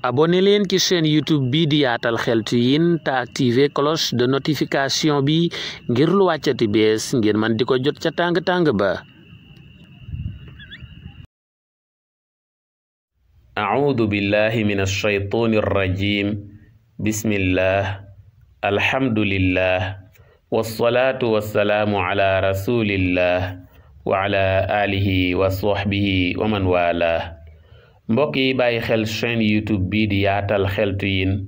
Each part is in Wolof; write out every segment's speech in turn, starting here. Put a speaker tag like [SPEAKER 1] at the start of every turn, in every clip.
[SPEAKER 1] abonné leen ci chaîne YouTube bi di Yaatal Xeltu Yin te activer cloche de notification bi ngir lu wàccati bees ngir man di ko jot ca tàng-tàng ba. A'uudu billahi minash shaytaanir rajiim. Bismillah, alhamdulillah, wassalaatu wassalaamu ala rasulillah wa ala alihi wa sahbihi wa man wala. mbokk yi bàyyi xel chaîne YouTube bii di Yaatal Xeltu Yin,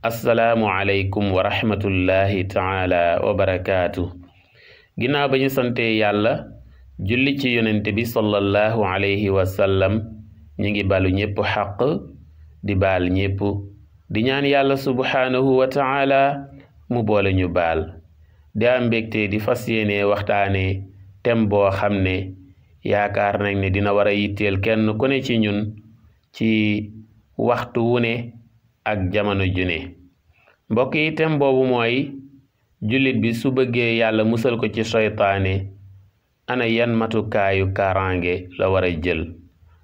[SPEAKER 1] assalaamu aleykum wa rahmatullahi taala wa barakaatu. ginnaaw ba ñu sante yàlla julli ci yonente bi sallallahu alayhi wa sallam, ñu ngi balu ñépp xaq di baal ñépp di ñaan yàlla subhaanahu wa taala mu boole ñu baal. di am mbégte di fas yéene waxtaane tem boo xam ne yaakaar nañ ne dina war a yitteel kenn ku ne ci ñun ci waxtu wu ne ak jamono ju ne. mbokk yi tem boobu mooy jullit bi su bëggee yàlla musal ko ci seytaane ana yan matukaayu kaaraange la war a jël,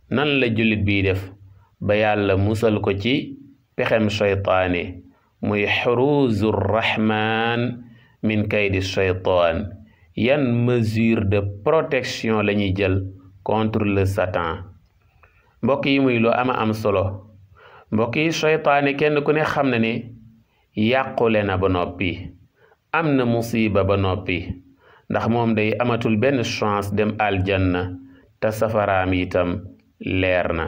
[SPEAKER 1] nan la jullit bi def ba yàlla musal ko ci pexem seytaane, muy xuruuzu rahmaan min kaydi seytaan. yan mesure de protection la ñuy jël contre le satan. mbokk yi muy lu am solo. mbokk yi seytaane kenn ku ne xam na ne yàqule na ba noppi, am na musiba ba noppi, ndax moom day amatul benn chance dem aljanna te safaraam itam leer na.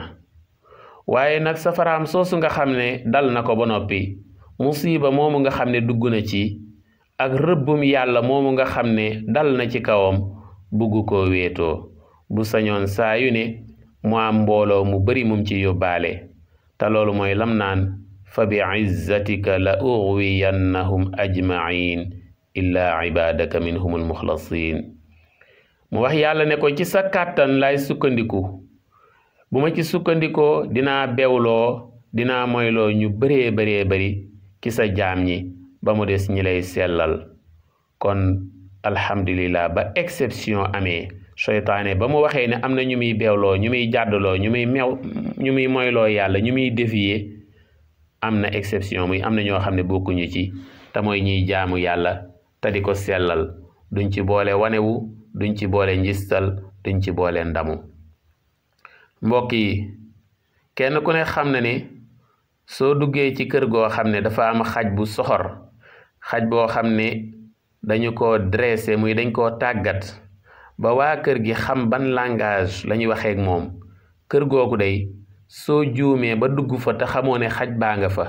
[SPEAKER 1] waaye nag safaraam soosu nga xam ne dal na ko ba noppi, musiba moomu nga xam ne dugg na ci, ak rëbbum yàlla moomu nga xam ne dal na ci kawam, bugg koo wéetoo. bu sañoon saa yu ne mu am mbooloo mu bari mum ci yóbbaale, te loolu mooy lam naan fa bi izzatika la ughwiyannahum ajma'in illa ibadaka minhum almuxlasin. mu wax yàlla ne ko ci sa kàttan lay sukkandiku, bu ma ci sukkandikoo dinaa bewloo, dinaa moyloo ñu bëree bari ci sa jaam ñi ba mu des ñi lay sellal. kon alhamdulillah ba exception amee, seytaane ba mu waxee ne am na ñu muy beewloo, ñu muy jàddaloo, ñu muy moyloo yàlla, ñu muy défier, am na exception, muy am na ñoo xam ne bokkuñu ci, te mooy ñiy jaamu yàlla te di ko sellal, duñ ci boole wanewu, duñ ci boole njistal, duñ ci boole ndamu. mbokk yi kenn ku ne xam na ne soo duggee ci kër goo xam ne dafa am xaj bu soxor, xaj boo xam ne dañu ko dressé, muy dañ koo tàggat ba waa kër gi xam ban langage la ñuy waxee ak moom, kër googu day soo juumee ba dugg fa te xamoo ne xaj baa nga fa,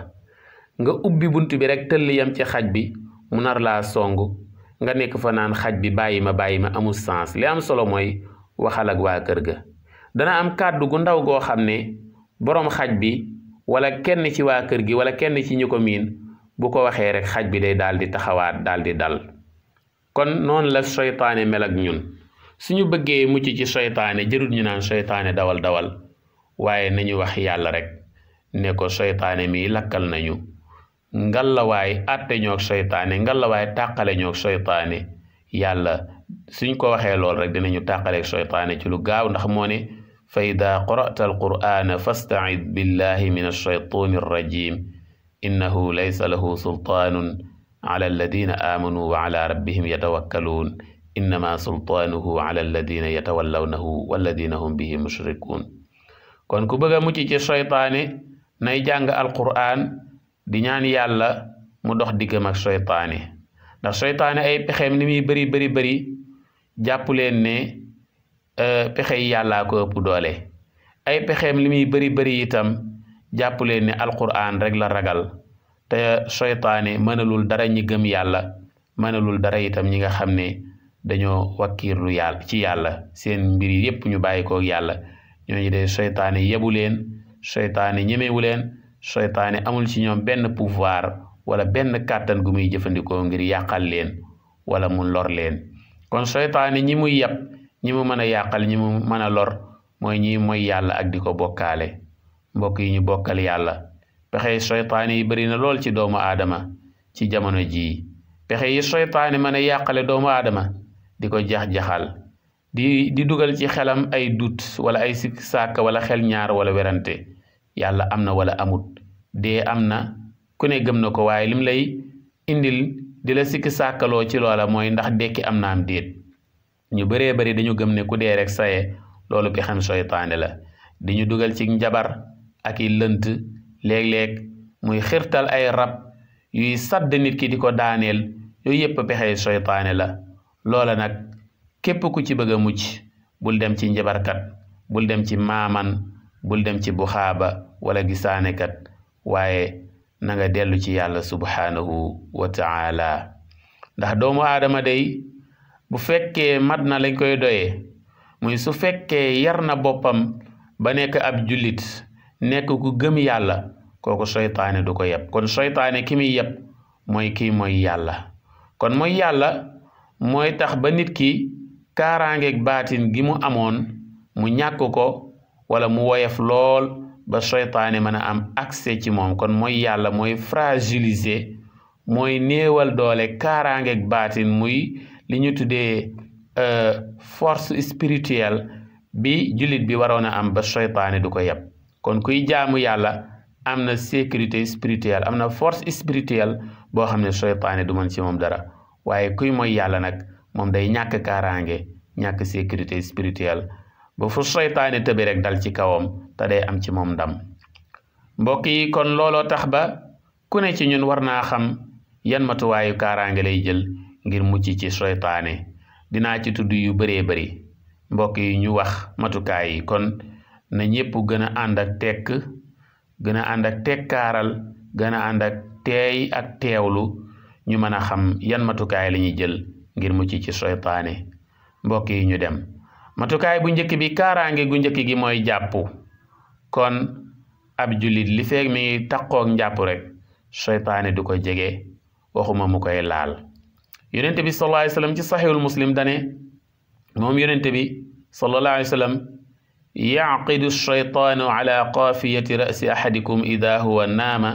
[SPEAKER 1] nga ubbi bunt bi rek tëll yam ci xaj bi, mu nar laa song, nga nekk fa naan xaj bi bàyyi ma amul sens. li am solo mooy waxal ak waa kër ga. dana am kàddu gu ndaw goo xam ne boroom xaj bi wala kenn ci waa kër gi wala kenn ci ñu ko miin bu ko waxee rek xaj bi day daal di taxawaat, daal di dal. kon noonu la seytaane mel ak ñun. suñu bëggee mucc ci seytaane jërul ñu naan seytaane dawal waaye nañu wax yàlla rek ne ko seytaane mi lakkal nañu, ngalawaay àtte ñoog seytaane, ngalawaay tàqale ñoog seytaane. yàlla suñ ko waxee lool rek dinañu tàqaleeg seytaane ci lu gaaw, ndax moo ne fa ida qara'ta alqur'ana fasta'id billahi min alshaytani arrajim innahu laysa lahu sultaanun ala alladina amanu wa ala rabbihim yatawakkaluun innama sultaanuhu ala alladina yatawallawnahu walladina hum bihi mushrikuun. kon ku bëgg a mucc ci seytaane nay jàng alqur'an di ñaan yàlla mu dox diggam ak seytaane, ndax seytaane ay pexeem ni muy bari jàpp leen ne pexe yi yàllaa ko ëpp doole. ay pexeem li muy bari itam jàpp leen ne alqur'an rek la ragal, te seytaane mënalul dara ñi gëm yàlla, mënalul dara itam ñi nga xam ne dañoo wakkiirlu yàlla ci yàlla, seen mbir yépp ñu bàyyi ko yàlla. ñooñu de seytaane yebu leen, seytaane ñemewu leen, seytaane amul ci ñoom benn pouvoir wala benn kàttan gu muy jëfandikoo ngir yàqal leen wala mu lor leen. kon seytaane ñi muy yab, ñi mu mën a yàqal, ñi mu mën a lor mooy ñi mooy yàlla ak di ko bokkaale. mbokk yi ñu bokkal yàlla, pexe seytaane yi bari na lool ci doomu aadama ci jamono jii. pexe yi seytaane mën a yàqale doomu aadama, di ko jax-jaxal, di dugal ci xelam ay dut wala ay sikk sàkk wala xel ñaar wala werante, yàlla am na wala amut, dee am na ku ne gëm na ko waaye lim lay indil di la sikki sàkkaloo ci loola mooy ndax dekki am na am déet ñu bëree bëri dañu gëm ne ku dee rek saye loolu pexem seytaane la di ñu dugal ci njabar ak i lënt léeg-léeg muy xirtal ay rab yuy sadd nit ki di ko daaneel yooyu yépp pexe seytaane la loola nag képp ku ci bëgg a mucc bul dem ci njabarkat bul dem ci maaman bul dem ci buxaaba wala gisaanekat waaye na nga dellu ci yàlla subhaanahu wa ta'ala ndax doomu aadama day bu fekkee mat na lañ koy doyee muy su fekkee yar na boppam ba nekk ab jullit nekk ku gëm yàlla kooku seytaane du ko yeb kon seytaane ki muy yeb mooy kii mooy yàlla kon mooy yàlla mooy tax ba nit ki kaaraangeeg baatin gi mu amoon mu ñàkk ko wala mu woyof lool ba seytaane mën a am accès ci moom kon mooy yàlla mooy fragiliser mooy néewal doole kaaraangeeg baatin muy li ñu tuddee force spirituelle bi jullit bi waroon a am ba seytaane du ko yeb kon kuy jaamu yàlla am na sécurité spirituelle am na force spirituelle boo xam ne seytaane du mën ci moom dara waaye kuy mooy yàlla nag moom day ñàkk kaaraange ñàkk sécurité spirituelle ba fu seytaane tëbi rek dal ci kawam te day am ci moom ndam mbokk yi kon looloo tax ba ku ne ci ñun war naa xam yan matuwaayu kaaraange lay jël ngir mucc ci seytaane dinaa ci tudd yu bëree bëri mbokk yi ñu wax matukaay yi kon na ñépp gën a ànd ak tekk gën a ànd ak tekkaaral gën a ànd ak teey ak teewlu ñu mën a xam yan matukaay la ñuy jël ngir mucc ci seytaane mbokk yi ñu dem matukaay bu njëkk bi kaaraange gu njëkk gi mooy jàpp kon ab jullit li feeg mi ngi taqoog njàpp rek seytaane du ko jege waxuma mu koy laal yonent bi sallallahu alayhi wa sallam ci saxiihul muslim dane moom yonent bi sallallahu alayhi wa sallam yaqidu shaytaanu ala qaafiyati ra'si ahadikum ida huwa naama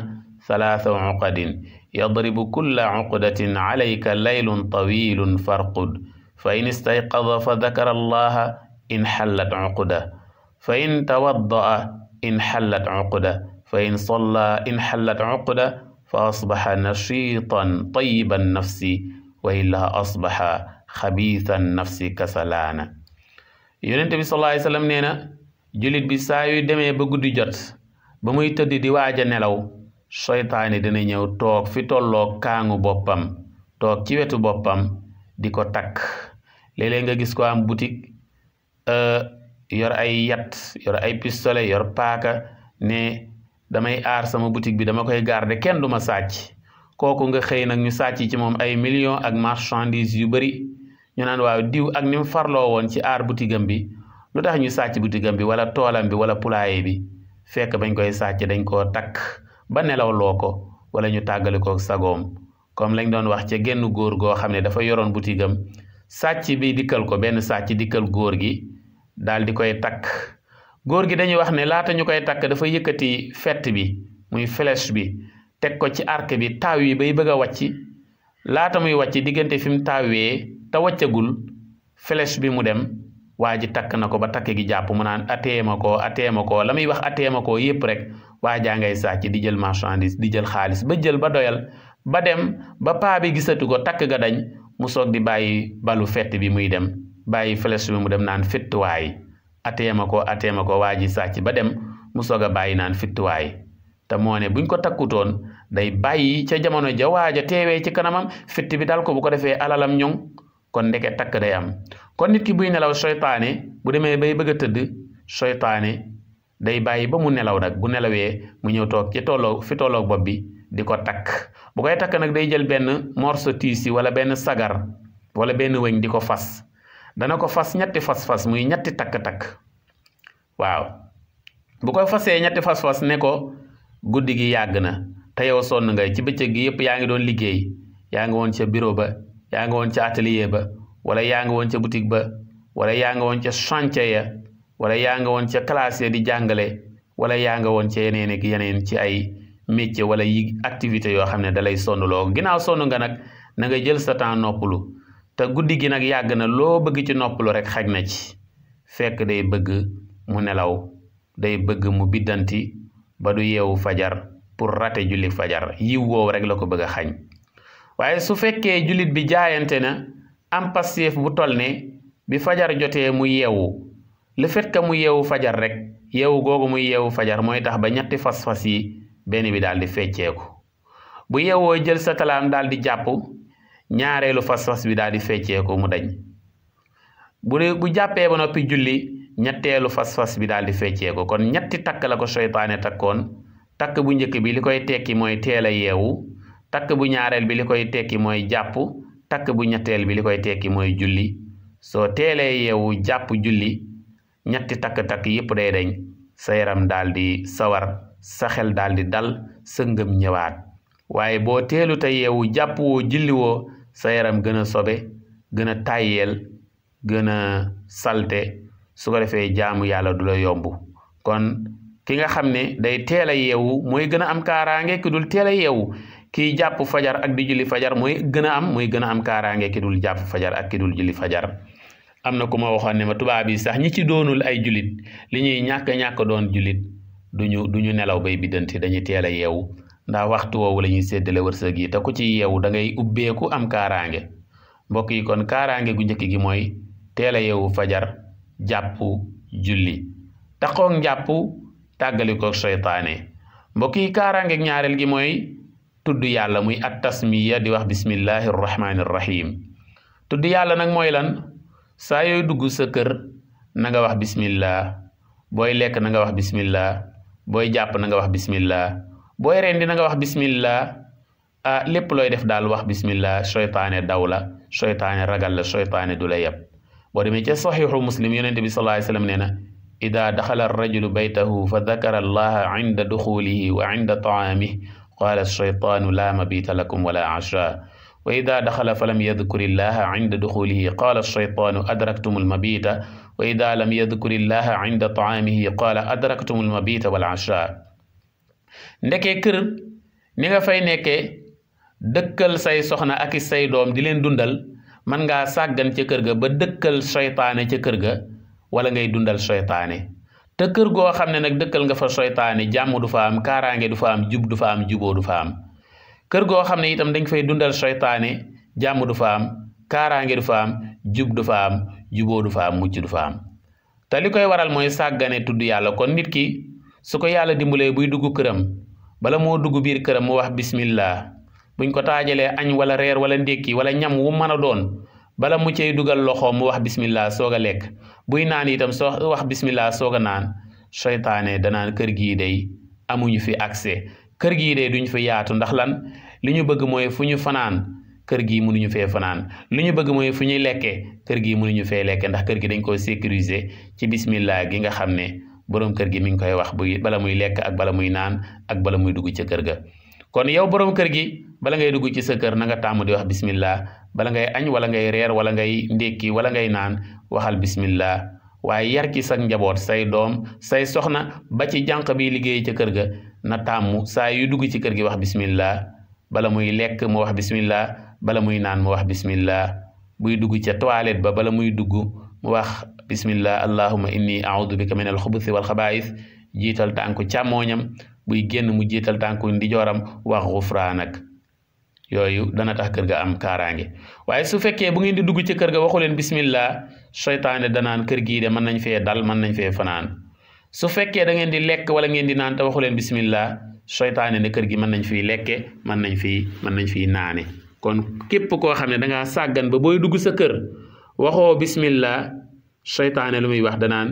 [SPEAKER 1] salaasa uqadin yadribu kulla uqdatin alayka laylun tawilun farqud fa in istayqada fa dakara allaha in xallat uqda fa in tawadda'a in xallat uqda fa in salla in xallat uqda fa asbaxa nashitan tayiban nafsi wa illa asbaxa xabiisan nafsi kasalaana yonent bi sallallahu alayhi wa sallam nee na jullit bi saa yu demee ba guddi jot ba muy tëdd di waaj a nelaw seytaane dina ñëw toog fi tolloog kaangu boppam toog ci wetu boppam di ko takk léeg-léeg nga gis ko am boutique yor ay yat yor ay pistolet yor paaka ne damay aar sama boutique bi dama koy garder kenn du ma sàcc kooku nga xëy nag ñu sàcc ci moom ay millions ak marchandises yu bari ñu naan waaw diw ak ni mu farloo woon ci aar boutique bi lu tax ñu sàcc boutique bi wala toolam bi wala poulailler bi fekk bañ koy sàcc dañ koo takk ba nelaw loo ko wala ñu tàggale ko sagoom comme lañ doon wax ca genn góor goo xam ne dafa yoroon boutique am sàcc bi dikkal ko benn sàcc dikkal góor gi daal di koy takk góor gi dañuy wax ne laata ñu koy takk dafa yëkkati fett bi muy flèche bi teg ko ci arc bi taaw yi bay bëgg a wàcc laata muy wàcc diggante fi mu taawee te wàccagul flèche bi mu dem waa ji takk na ko ba takk gi jàpp mu naan ateema ko la muy wax ateema ko yépp rek waa jaa ngay sàcc di jël marchandise di jël xaalis ba jël ba doyal ba dem ba paa bi gisatu ko takk ga dañ mu soog di bàyyi balu fett bi muy dem bàyyi flèche bi mu dem naan fittuwaay ateema ko waa ji sàcc ba dem mu soog a bàyyi naan fittuwaay te moo ne buñ ko takkutoon day bàyyi ca jamono ja waaja teewee ci kanamam fitt bi dal ko bu ko defee alalam ñoŋ kon ndeke takk day am kon nit ki buy nelaw seytaane bu demee bay bëgg a tëdd seytaane day bàyyi ba mu nelaw nag bu nelawee mu ñëw toog ci fi tolloog bopp bi di ko takk bu koy takk nag day jël benn morceau tissu wala benn sagar wala benn wëñ di ko fas dana ko fas ñetti fas-fas muy ñetti takk-takk waaw bu koy fasee ñetti fas-fas ne ko guddi gi yàgg na te yow sonn nga ci bëccëg gi yëpp yaa ngi doon liggéey yaa ngi woon ca bureau ba yaa ngi woon ca atelier ba wala yaa ngi woon ca boutique ba wala yaa ngi woon ca chantier ya wala yaa ngi woon ca classe ya di jàngale wala yaa ngi woon ca yeneen ak yeneen ci ay métier wala yi activité yoo xam ne dalay sonnloo ginnaaw sonn nga nag na nga jël sa temps noppalu te guddi gi nag yàgg na loo bëgg ci noppalu rek xaj na ci fekk day bëgg mu nelaw day bëgg mu biddanti ba du yeewu fajar pour rater julli fajar yiw woowu rek la ko bëgg a xañ waaye su fekkee jullit bi jaayante na am passif bu toll ne bi fajar jotee mu yeewu le fait que mu yeewu fajar rek yeewu googu muy yeewu fajar mooy tax ba ñetti fas-fas yi benn bi daal di fecceeku bu yeewoo jël sa talaam daal di jàpp ñaareelu fas-fas bi daal di fecceeku mu dañ bu jàppee ba noppi julli ñetteelu fas-fas bi daal di fecceeku kon ñetti takk la ko seytaane takkoon takk bu njëkk bi li koy tekki mooy teel a yeewu takk bu ñaareel bi li koy tekki mooy jàpp takk bu ñetteel bi li koy tekki mooy julli soo teelee yeewu jàpp julli ñetti takk-takk yépp day dañ sa yaram daal di sawar sa xel daal di dal sa ngëm ñëwaat waaye boo teelu te yeewu jàpp woo julli woo sa yaram gën a sobe gën a tàyyeel gën a salte su ko defee jaamu yàlla du la yomb kon ki nga xam ne day teel a yeewu mooy gën a am kaaraange ki dul teel a yeewu kiy jàpp fajar ak di julli fajar mooy gën a am kaaraange ki dul jàpp fajar ak ki dul julli fajar am na ku ma waxoon ne ma tubaab yi sax ñi ci doonul ay jullit li ñuy ñàkk doon jullit duñu nelaw bay biddanti dañuy teel a yeewu ndax waxtu woowu la ñuy séddale wërsëg yi te ku ci yeewu da ngay ubbeeku am kaaraange mbokk yi kon kaaraange gu njëkk gi mooy teel a yeewu fajar jàpp julli taxoog njàpp tàggalikoog seytaane mbokk yi kaaraange ñaareel gi mooy tudd yàlla muy at tasmiya di wax bismillahi rahmaani rahim tudd yàlla nag mooy lan saa yooy dugg sa kër na nga wax bismillah booy lekk na nga wax bismillah booy jàpp na nga wax bismillah booy rendi na nga wax bismillah lépp looy def daal wax bismillah seytaane daw la seytaane ragal la seytaane du la yeb boo demee ca saxiixu muslim yonente bi sallallahu alayhi wasallam nee na ida daxala arrajulu baytahu fa dakara allaha inda duxulihi wa inda taamihi qaala seytaanu laa mabita lakum wala asha wa ida daxala falam yadkur illaha inda duxulihi qaala seytaanu adraktum almabita wa ida lam yadkur illaha inda taamihi qaala adraktum almabita wal asha ndekee kër ni nga fay nekkee dëkkal say soxna ak say doom di leen dundal man ngaa sàggan ca kër ga ba dëkkal seytaane ca kër ga wala ngay dundal seytaane te kër goo xam ne nag dëkkal nga fa seytaane jàmm du fa am kaaraange du fa am jub du fa am juboo du fa am kër goo xam ne itam dañ fay dundal seytaane jàmm du fa am kaaraange du fa am jub du fa am juboo du fa am mucc du fa am te li koy waral mooy sàggane tudd yàlla kon nit ki su ko yàlla dimbalee buy dugg këram bala moo dugg biir këram mu wax bismillah buñ ko taajalee añ wala reer wala ndékki wala ñam wu mën a doon bala mu cey dugal loxoom mu wax bismillah soog a lekk buy naan itam soo wax bismillah soog a naan seytaane danaan kër gii day amuñu fi accès kër gii day duñ fi yaatu ndax lan li ñu bëgg mooy fu ñu fanaan kër gii mënuñu fee fanaan li ñu bëgg mooy fu ñuy lekkee kër gii mënuñu fee lekke ndax kër gi dañ koo sécuriser ci bismillah gi nga xam ne boroom kër gi mi ngi koy wax bala muy lekk ak bala muy naan ak bala muy dugg ca kër ga kon yow boroom kër gi bala ngay dugg ci sa kër na nga tàmm di wax bismillah bala ngay añ wala ngay reer wala ngay ndékki wala ngay naan waxal bismillah waaye yar ci sa njaboot say doom say soxna ba ci jànq bi liggéey ca kër ga na tàmm saa yu dugg ci kër gi wax bismillah bala muy lekk mu wax bismillah bala muy naan mu wax bismillah buy dugg ca toilette ba bala muy dugg mu wax bismillah allahumma inni a'udhu bika min alxubuthi wal xabaa'is jiital tànku càmmooñam buy génn mu jiital tànku ndijooram wax xufraanak yooyu dana tax kër ga am kaaraange waaye su fekkee bu ngeen di dugg ci kër ga waxu leen bismillah seytaane danaan kër gii de mën nañ fee dal mën nañ fee fanaan su fekkee da ngeen di lekk wala ngeen di naan te waxu leen bismillah seytaane ne kër gi mën nañ fiy lekke mën nañ fiy naane kon képp koo xam ne dangaa sàggan ba booy dugg sa kër waxoo bismillah seytaane lu muy wax danaan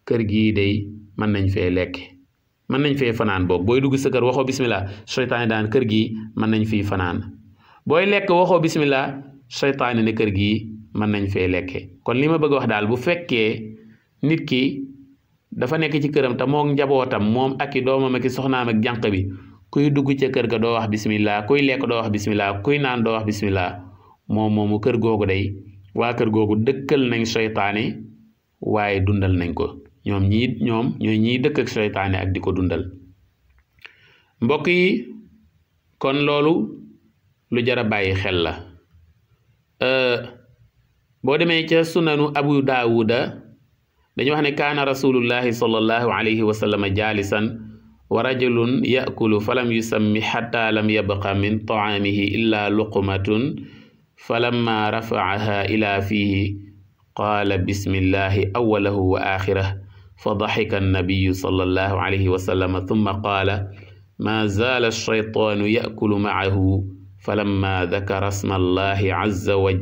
[SPEAKER 1] kër gii day mën nañ fee lekke mën nañ fee fanaan boog booy dugg sa kër waxoo bismillah seytaane daan kër gii mën nañ fiy fanaan booy lekk waxoo bismillah seytaane ne kër gii mën nañ fee lekke kon li ma bëgg wax daal bu fekkee nit ki dafa nekk ci këram te moom njabootam moom ak i doomam ak i soxnaam ak jànq bi kuy dugg ca kër ga doo wax bismillah kuy lekk doo wax bismillah kuy naan doo wax bismillah moomu kër googu day waa kër googu dëkkal nañ seytaane waaye dundal nañ ko ñoom ñooy ñiy dëkk ak seytaane ak di ko dundal mbokk yi kon loolu lu jar a bàyyi xel la boo demee ca sunanu abu daawuda dañu wax ne kaana rasulullahi sallallahu alayhi wa sallam jaalisan wa rajulun yakulu falam yusammi xatta lam yabqa min taamihi illa luqmatun falamma rafaaha ila fiihi qaala bismillahi awalahu wa axirah fa daxika annabiyu sallallahu alayhi wa sallam thumma qaala ma zaala alshaytaanu yakulu macahu falamma dakara sma allahi azza wa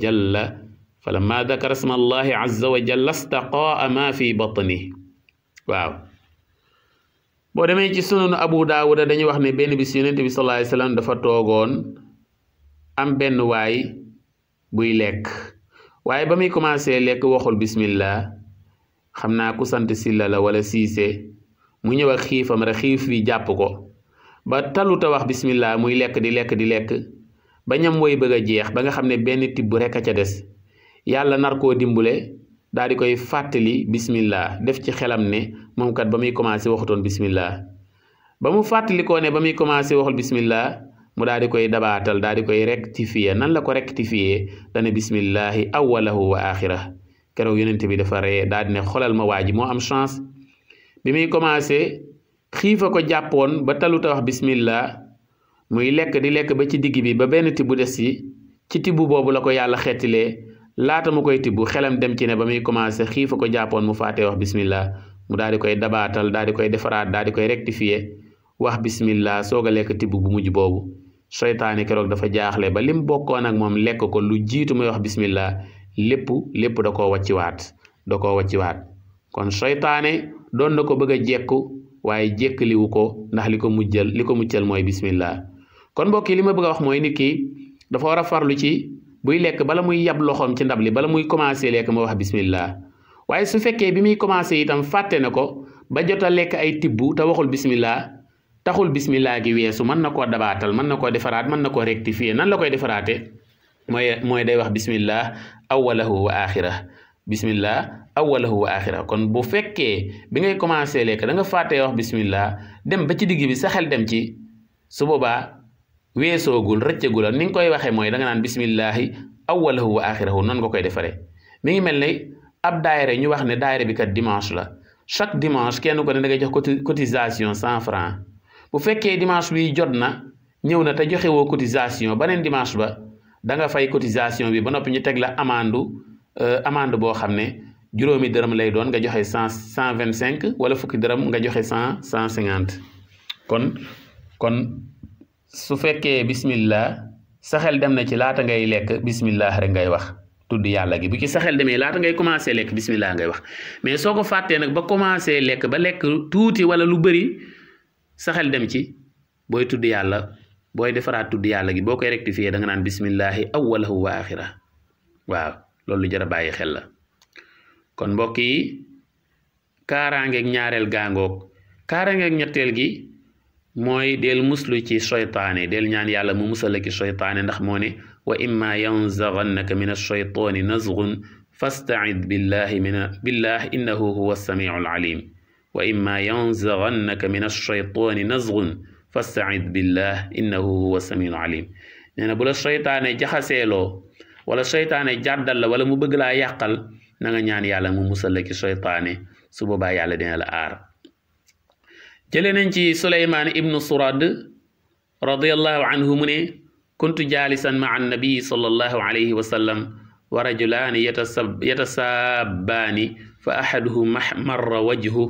[SPEAKER 1] jalla staqaa ma fi batnihi. waaw boo demee ci sunanu Abu Daawuda dañuy wax ne benn bis yonent bi sallallahu alayhi wa sallam dafa toogoon am benn waay buy lekk waaye ba muy commencé lekk waxul bismillah, xam naa ku sant Silla la wala Siise, mu ñëw ak xiifam rek xiif bi jàpp ko ba taluta wax bismillah, muy lekk di lekk ba ñam woy bëgg a jeex ba nga xam ne benn tibb rek a ca des. yàlla nar koo dimbule daal di koy fàttali bismillah, def ci xelam ne moom kat ba muy commencé waxutoon bismillah. ba mu fàttali ko ne ba muy commencé waxul bismillah, mu daal di koy dabaatal daal di koy rectifier. nan la ko rectifier? dane bismillahi awalahu wa axirah. keroog yonent bi dafa ree daal di ne xolal ma waa ji moo am chance, bi muy commencé xiifa ko jàppoon ba taluta wax bismillah, muy lekk di lekk ba ci digg bi ba benn tibb des ci tibb boobu la ko yàlla xettilee. laata mu koy tibb xelam dem ci ne ba muy commencé xiifa ko jàppoon mu faatee wax bismillah, mu daal di koy dabaatal daal di koy defaraat daal di koy rectifier wax bismillah soog a lekk tibb bu mujj boobu. seytaane keroog dafa jaaxle ba lim bokkoon ak moom lekk ko lu jiitu muy wax bismillah lépp da koo wàcciwaat kon seytaane doon na ko bëgg a jekku waaye jekkaliwu ko ndax li ko muccal mooy bismillah. kon mbokk yi li ma bëgg a wax mooy nit ki dafa war a farlu ci buy lekk bala muy yab loxoom ci ndab li bala muy commencé lekk ma wax bismillah. waaye su fekkee bi muy commencé itam fàtte na ko ba jot a lekk ay tibb te waxul bismillah, taxul bismillah gi weesu, mën na koo dabaatal, mën na koo defaraat, mën na koo rectifier. nan la koy defaraate? mooy day wax bismillah awalahu wa axirah, bismillah awalahu wa axirah. kon bu fekkee bi ngay commencé lekk da nga fàttee wax bismillah dem ba ci digg bi sa xel dem ci, su boobaa weesoogul rëccagul. ni nga koy waxee mooy da nga naan bismillahi awalahu wa axirahu. noonu nga koy defaree. mi ngi mel ne ab daayira, ñu wax ne daayira bi kat dimanche la, chaque dimanche kenn ko ne da ngay jox cotisation 100 francs. bu fekkee dimanche bi jot na ñëw na te joxe woo cotisation, beneen dimanche ba da nga fay cotisation bi ba noppi ñu teg la amende boo xam ne juróomi dërëm lay doon, nga joxe 125 wala fukki dërëm nga joxe 150. kon su fekkee bismillah sa xel dem na ci laata ngay lekk bismillah rek ngay wax, tudd yàlla gi. bu ci sa xel demee laata ngay commencé lekk bismillah ngay wax. mais soo ko fàttee nag ba commencé lekk ba lekk tuuti wala lu bëri sa xel dem ci, booy tudd yàlla, booy defaraat tudd yàlla gi, boo koy rectifier da nga naan bismillahi awalahu wa axira. waaw loolu lu jar a bàyyi xel la. kon mbokk yi kaaraangeeg ñaareel gaangoog. kaaraangeeg ñetteel gi mooy del muslu ci seytaane, del ñaan yàlla mu musal ci seytaane, ndax moo ne wa imma yanzaghannaka min ash-shaytaani nazghun fasta'id billahi innahu huwa as-sami'u al-alim. wa imma yanzaghannaka min ash-shaytaani nazghun fasta'id billah innahu huwa as-sami'u al-alim. nee na bu la seytaane jaxaseeloo wala seytaane jàddal la wala mu bëgg laa yàqal, na nga ñaan yàlla mu musal ci seytaane, su boobaa yàlla dina la aar. jëlee nañ ci Suleymaan ibnu Surad radiyallahu anhu mu ne kuntu jaalisan ma'a an-nabi sallallahu alayhi wa sallam wa rajulaani yatasabbaani fa ahaduhuma ihmarra wajhuhu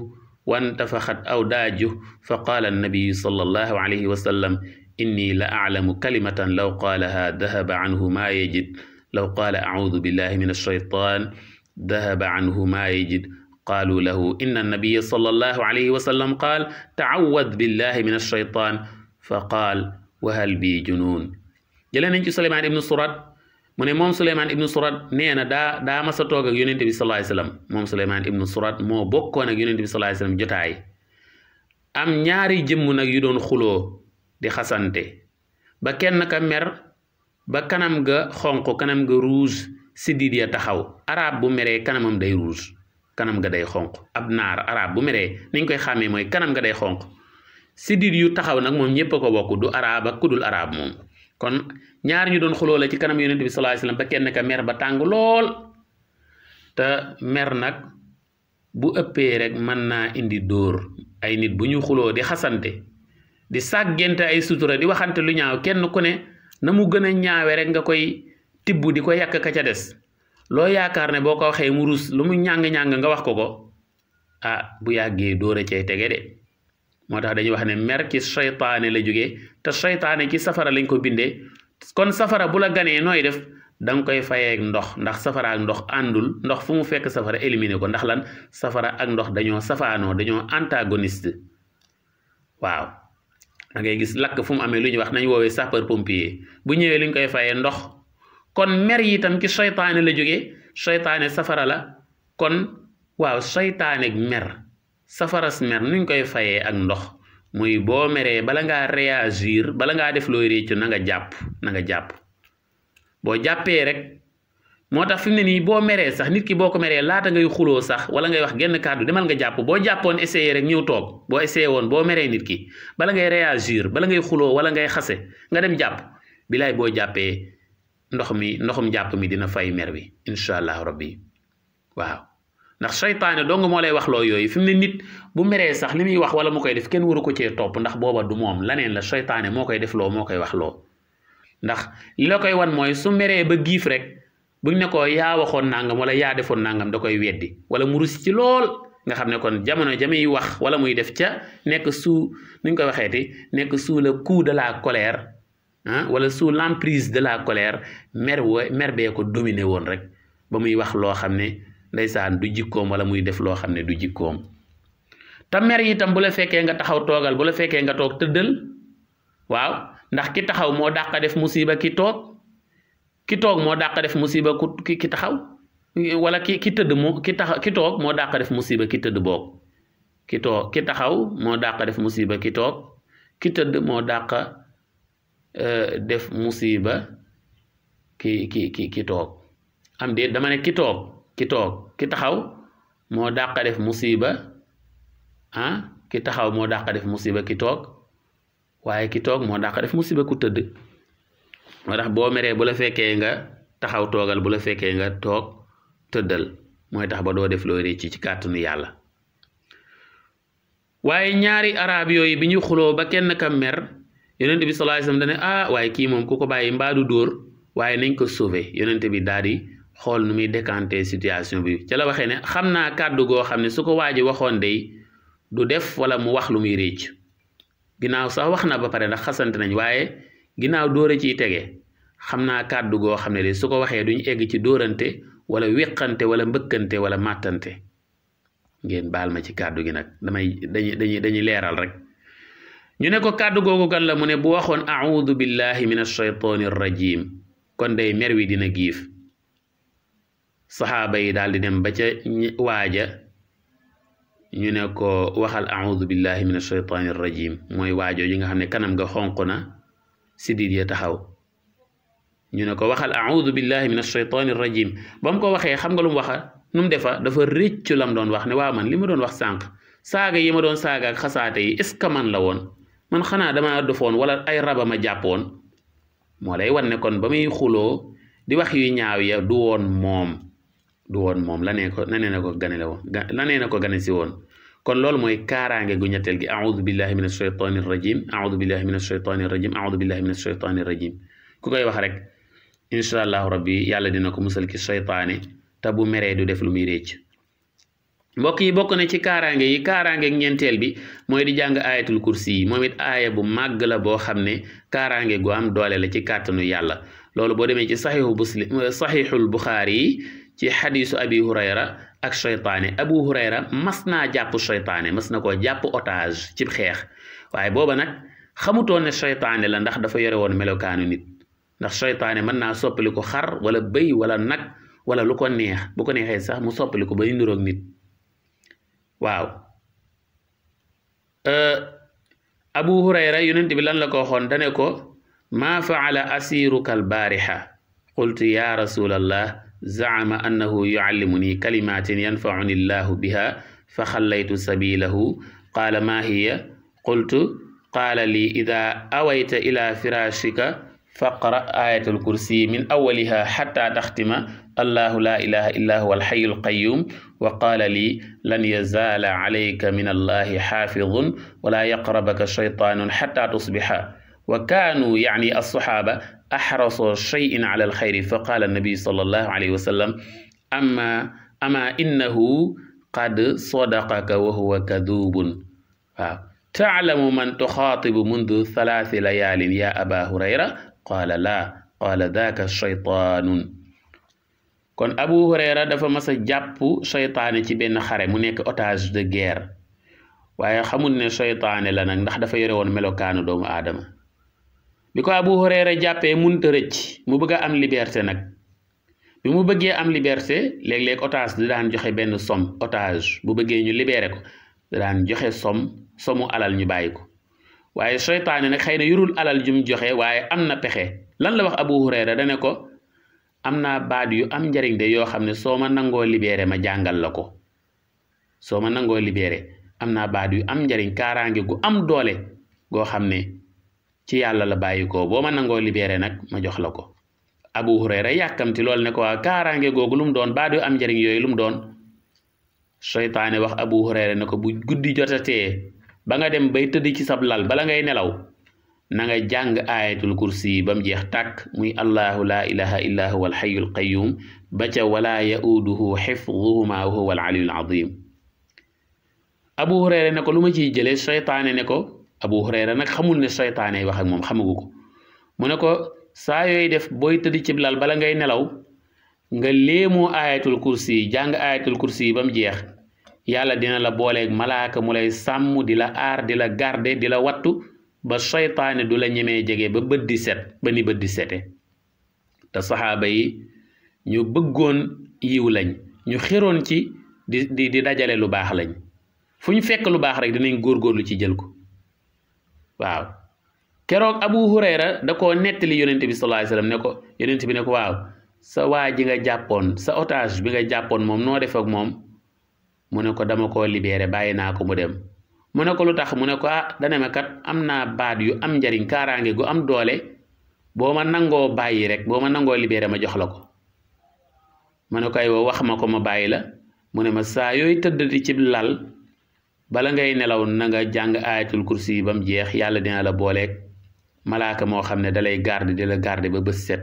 [SPEAKER 1] wa intafaxat awdaajuhu fa qaala an-nabi sallallahu alayhi wa sallam inni la a'lamu kalimatan law qaalaha dahaba anhu ma yajid law qaala a'uudu billahi min ash-shaytaan dahaba anhu ma yajid qaalu lahu inna an-nabiyya sallallahu alayhi wa sallam qaal ta'awwad billahi min ash-shaytaan fa qaal wa hal bi junuun. jëlee nañ ci Suleymaan ibnu Surad mu ne moom Suleymaan ibnu Surad nee na daa mas a toog ak yonent bi sallallahu alayhi wa sallam. moom Suleymaan ibnu Surad moo bokkoon ak yonent bi sallallahu alayhi wa sallam jotaay. am ñaari jëmm nag yu doon xuloo di xasante ba kenn ka mer ba kanam ga xonq, kanam ga rouge, siddiit ya taxaw. arab bu meree kanamam day rouge, kanam ga day xonq. ab naar arab bu meree niñ koy xàmmee mooy kanam ga day xonq. siddiit yu taxaw nag moom ñépp a ko bokk, du arab ak kudul arab moom. kon ñaar ñu doon xuloo la ci kanam yonent bi sallallahu alayhi wasallam ba kenn ka mer ba tàng lool. te mer nag bu ëppee rek mën naa indi dóor, ay nit bu ñu xuloo di xasante di sàggente ay sutura di waxante lu ñaaw kenn ku ne na mu gën a ñaawe rek nga koy tibb di ko yàq ka ca des loo yaakaar ne boo ko waxee mu rus lu mu ñàng-ñàng nga wax ko bu yàggee dóor a cay tege de moo tax dañuy wax ne mer ci seytaane la jógee te seytaane ci safara lañ ko bindee kon safara bu la ganee nooy def da nga koy fayeek ndox ndax safara ak ndox àndul ndox fu mu fekk safara éliminer ko ndax lan safara ak ndox dañoo safaanoo dañoo antagoniste waaw da ngay gis lakk fu mu amee lu ñuy wax nañ woowee sapeur pompier bu ñëwee lu ñu koy fayee ndox kon mer yi itam ci seytaane la jógee seytaane safara la kon waaw seytaane ak mer safaras mer nuñ koy fayee ak ndox muy boo meree bala ngaa réagir bala ngaa def looy réccu na nga jàpp boo jàppee rek moo tax fi mu ne nii boo meree sax nit ki boo ko meree laata ngay xuloo sax wala ngay wax genn kàddu demal nga jàpp boo jàppoon essayé rek ñëw toog boo essayé woon boo meree nit ki bala ngay réagir bala ngay xuloo wala ngay xase nga dem jàpp bilaay boo jàppee ndoxum jàpp mi dina fay mer bi incha allah rabbi waaw ndax seytaane dong moo lay wax loo yooyu fi mu ne nit bu meree sax li muy wax wala mu koy def kenn waru ko cee topp ndax booba du moom laneen la seytaane moo koy def loo moo koy wax loo ndax li la koy wan mooy su meree ba giif rek buñ ne ko yaa waxoon nangam wala yaa defoon nangam da koy weddi wala mu rus ci lool nga xam ne kon jamono jamuy wax wala muy def ca nekk sous nuñ koy waxeeti nekk sous le coup de la colère wala sous l'emprise de la colère mer bee ko dominé woon rek ba muy wax loo xam ne ndeysaan du jikkoom wala muy def loo xam ne du jikkoom te mer itam bu la fekkee nga taxaw toogal bu la fekkee nga toog tëddal waaw ndax ki taxaw moo dàq def musiba ki toog moo dàq def musiba ki taxaw wala ki tëdd moo ki toog moo dàq def musiba ki tëdd boog ki taxaw moo dàq def musiba ki toog ki tëdd moo dàq def musiba ki toog am déet dama ne ki taxaw moo dàq def musiba ki taxaw moo dàq def musiba ki toog waaye ki toog moo dàq def musiba ku tëdd moo tax boo meree bu la fekkee nga taxaw toogal bu la fekkee nga toog tëddal mooy tax ba doo def loo récci ci kàttanu yàlla waaye ñaari arab yooyu bi ñu xuloo ba kenn ka mer yonent bi sallallahu alayhi wasallam dane waaye kii moom ku ko bàyyi mbaadu dóor waaye nañ ko sauver yonent bi daal di xool nu muy décanter situation bi ca la waxee ne xam naa kàddu goo xam ne su ko waaji waxoon day du def wala mu wax lu muy récc ginnaaw sax wax na ba pare ndax xasante nañ waaye ginnaaw dóora ciy tege xam naa kàddu goo xam ne de su ko waxee duñ egg ci dóorante wala wéqante wala mbëkkante wala màttante ngeen baal ma ci kàddu gi nag dañuy leeral rek ñu ne ko kàddu googu kan la mu ne bu waxoon a'udhu billahi minash shaytanir rajim kon day mer wi dina giif saxaaba yi daal di dem ba ca waaja ñu ne ko waxal a'udhu billahi minash shaytanir rajim mooy waajoo yi nga xam ne kanam nga xonq na sidit ya taxaw ñu ne ko waxal a'udhu billahi minash shaytanir rajim ba mu ko waxee xam nga lu mu waxa nu mu defa dafa rëccu lam doon wax ne waaw man li ma doon wax sànq saaga yi ma doon saaga ak xasaate yi est ce que man la woon man xanaa dama defoon wala ay raba ma jàppoon moo lay wan ne kon ba muy xuloo di wax yu ñaaw ya du woon moom lanee na ko gane si woon kon loolu mooy kaaraange gu ñetteel gi a'udhu billahi minash shaytanir rajim a'udhu billahi minash shaytanir rajim a'udhu billahi minash shaytanir rajim ku koy wax rek incha allahu rabbi yàlla dina ko musal ci seytaane te bu meree du def lu muy récc mbokk yi bokk na ci kaaraange ñeenteel bi mooy di jàng ayatul kursi yi moom it aaya bu màgg la boo xam ne kaaraange gu am doole la ci kàttanu yàlla loolu boo demee ci saxiixul buxaari yi ci xadiisu abi hurayra ak seytaane abu hurayra mas naa jàpp seytaane mas na koo jàpp otage ci xeex waaye booba nag xamutoon ne seytaane la ndax dafa yore woon melokaanu nit ndax seytaane mën naa soppali ko xar wala bëy wala nag wala lu ko neex bu ko neexee sax mu soppali ko ba ñu niroog nit waaw abu hurayra yonent bi lan la ko waxoon dane ko maa faala asiruka albaarixa qultu ya rasulallah zaama annahu yuallimuni kalimatin yanfauni llahu biha fa xallaytu sabilahu qaala maa hiya qultu qaala lii ida awayta ila firashika faqra ayatul kursi min awwaliha hatta taxtima allahu la ilaha illa huwa alhayyul qayyum wa qala li lan yazala alayka min allahi xaafidun wala yaqrabaka shaytanun hatta tusbiha wa kaanu yani alsaxaaba axrasu cheyin ala alxayri fa qaala annabi sallallahu alayhi wa sallam ama innahu qad sadaqaka wa huwa kadubun waaw taalamu man tuxaatibu mundu thalathi layaalin ya aba hurayra qaala laa qaala daaka shaytaanun kon abu hurayra dafa mas a jàpp shaytaane ci benn xare mu nekk otage de guerre waaye xamul ne shaytaane la nag ndax dafa yore woon melokaanu doomu aadama bi ko abu hurayra jàppee munta rëcc mu bëgg a am liberté nag bi mu bëggee am liberté léeg-léeg otage di daan joxe benn somme otage bu bëggee ñu libéré ko da daan joxe somu alal ñu bàyyi ko waaye seytaane nag xëy na yurul alal jum joxe waaye am na pexe lan la wax abu hurayra dane ko am naa baat yu am njariñ de yoo xam ne soo ma nangoo libéré ma jàngal la ko soo ma nangoo libéré am naa baat yu am njariñ kaaraange gu am doole goo xam ne ci yàlla la bàyyi ko boo ma nangoo libéré nag ma jox la ko abu hurayra yàkkamti loolu ne ko waa kaaraange googu lu mu doon baat yu am njariñ yooyu lu mu doon seytaane wax abu hurayra ne ko bu guddi jotatee ba nga dem bay tëdd ci sab lal bala ngay nelaw na nga jàng ayatul kursi ba mu jeex tàkk muy allahu la ilaha illa huwa alhayyul qayyum ba ca wala yauduhu xifduhuma wa huwa aliyul azim abu hurayra ne ko lu ma ciy jëlee seytaane ne ko abu hurayra nag xamul ne seytaane wax ak moom xamagu ko mu ne ko saa yooyu def booy tëdd ci lal bala ngay nelaw nga léemoo ayatul kursi jàng ayatul kursi ba mu jeex yàlla dina la booleeg malaaka mu lay sàmm di la aar di la garde di la wattu ba seytaane du la ñemee jege ba bët di set ba ni bët di sete te saxaaba yi ñu bëggoon yiw lañ ñu xiroon ci di dajale lu baax lañ fu ñu fekk lu baax rek dinañ góorgóorlu ci jël ko waaw keroog abu hurayra da koo nettali yonent bi sallallahu alayhi wasallam ne ko yonent bi ne ko waaw sa waa ji nga jàppoon sa otage bi nga jàppoon moom noo def ak moom mu ne ko dama koo libéré bàyyi naa ko mu dem mu ne ko lu tax mu ne ko dane ma kat am naa baat yu am njariñ kaaraange gu am doole boo ma nangoo bàyyi rek boo ma nangoo libéré ma jox la ko mu ne ko ay wax ma ko ma bàyyi la mu ne ma saa yooyu tëddati ci lal bala ngay nelaw na nga jàng ayatul kursi ba mu jeex yàlla dina la booleeg malaaka moo xam ne dalay garde di la garde ba bës set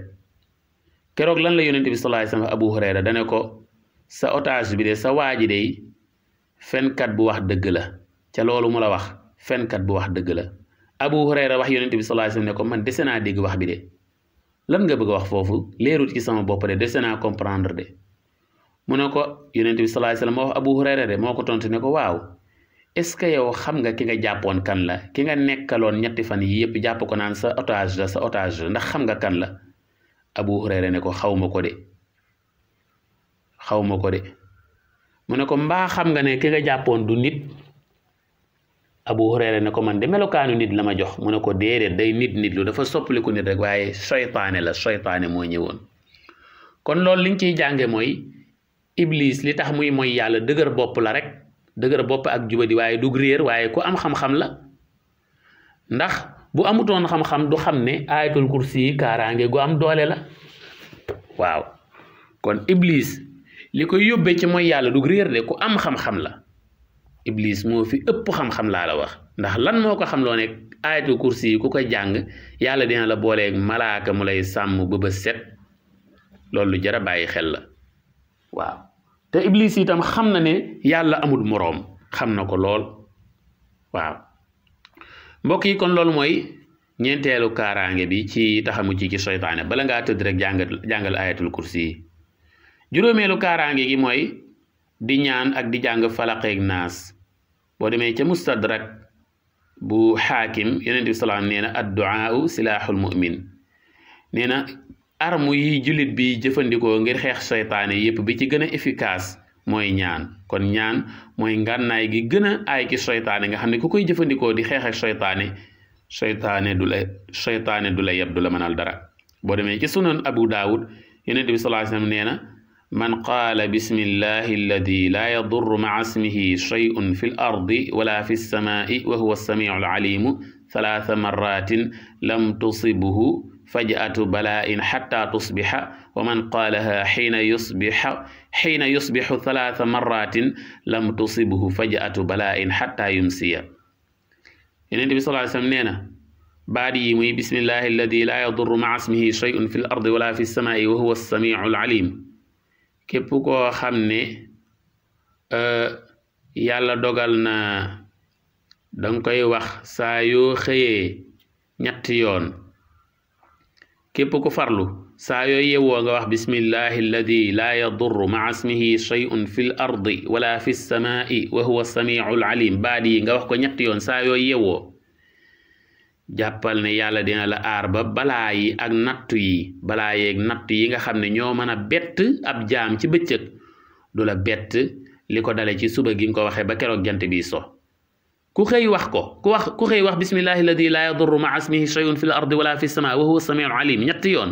[SPEAKER 1] keroog lan la yonent bi sallallahu alayhi wasallam abu hurayra dane ko sa otage bi de sa waaji de fenkat bu wax dëgg la ca loolu mu la wax fenkat bu wax dëgg la abu hurayra wax yonent bi sallallahu alayhi wasallam ne ko man dese naa dégg wax bi de lan nga bëgg a wax foofu leerut ci sama bopp de dese naa comprendre de mu ne ko yonent bi sallallahu alayhi wasallam moo wax abu hurayra de moo ko tontu ne ko waaw est-ce que yow xam nga ki nga jàppoon kan la ki nga nekkaloon ñetti fan yi yëpp jàpp ko naan sa otage la ndax xam nga kan la abu hurayra ne ko xawma ko de mu ne ko mbaa xam nga ne ki nga jàppoon du nit abu hurayra ne ko man de melokaanu nit la ma jox mu ne ko déedéet day nit lu dafa soppaliku nit rek waaye seytaane moo ñëwoon kon loolu liñ ciy jànge mooy iblis li tax muy mooy yàlla dëgër bopp la rek dëgër bopp ak jubadi waaye dug réer waaye ku am xam-xam la ndax bu amutoon xam-xam du xam ne ayatul kursi yi kaaraange gu am doole la waaw kon iblis li koy yóbbee ci mooy yàlla dug réer de ku am xam-xam la iblis moo fi ëpp xam-xam laa la wax ndax lan moo ko xam loo ne ayatul kursi yi ku ko jàng yàlla dina la booleeg malaaka mu lay sàmm ba bës set loolu lu jar a bàyyi xel la waaw te iblis itam xam na ne yàlla amul moroom xam na ko lool waaw mbokk yi kon loolu mooy ñeenteelu kaaraange bi ci taxamu ci seytaane bala ngaa tëdd rek jàngal ayatul kursi yi juróomeelu kaaraange gi mooy di ñaan ak di jàng falaqeeg naas boo demee ca mustadrak bu xaakim yonent bi salaam nee na adduaau silaaxul mu'min nee na armu yi jullit bi jëfandikoo ngir xeex seytaane yépp bi ci gën a efficace mooy ñaan kon ñaan mooy ngànnaay gi gën a aay ci seytaane nga xam ne ku koy jëfandikoo di xeex ak seytaane du la yeb du la mënal dara boo demee ci sunan abu daawud yonent bi sallallahu alayhi wasallam nee na man qaala bismillahi alladi laa yadurru ma'a ismihi shay'un fi l ardi wala fi lsamaai wa huwa alsamiu alalimu 3 marratin lam tusibhu faj'atu bala'in hatta tusbiha wa man qaalaha xiina yusbixu 3 marratin lam tusibhu faj'atu bala'in hatta yumsiya. Yonent bi sallallahu alayhi wasallam nee na baat yi muy bismillahi alladi laa yadurru ma'a ismihi shay'un fil ardi wala fis samaa'i wa huwa as-sami'ul alim. képp koo xam ne yàlla dogal na danga koy wax saa yoo xëyee ñetti yoon, képp ku farlu saa yoo yewoo nga wax bismillahi alladi laa yadurru ma'a ismihi shay'un fil ardi wala fis samaa'i wa huwa as-sami'ul alim. baat yi nga wax ko ñetti yoon saa yoo yewoo, jàppal ne yàlla dina la aar ba balaa yi ak nattu yi balaa yeeg nattu yi nga xam ne ñoo mën a bett ab jaam ci bëccëg du la bett li ko dale ci suba gi nga ko waxee ba keroog jant bi so. ku xëy wax ko ku xëy wax bismillahi alladi laa yadurru ma'a ismihi shay'un fil ardi wala fis samaa'i wa huwa as-sami'ul alim ñetti yoon,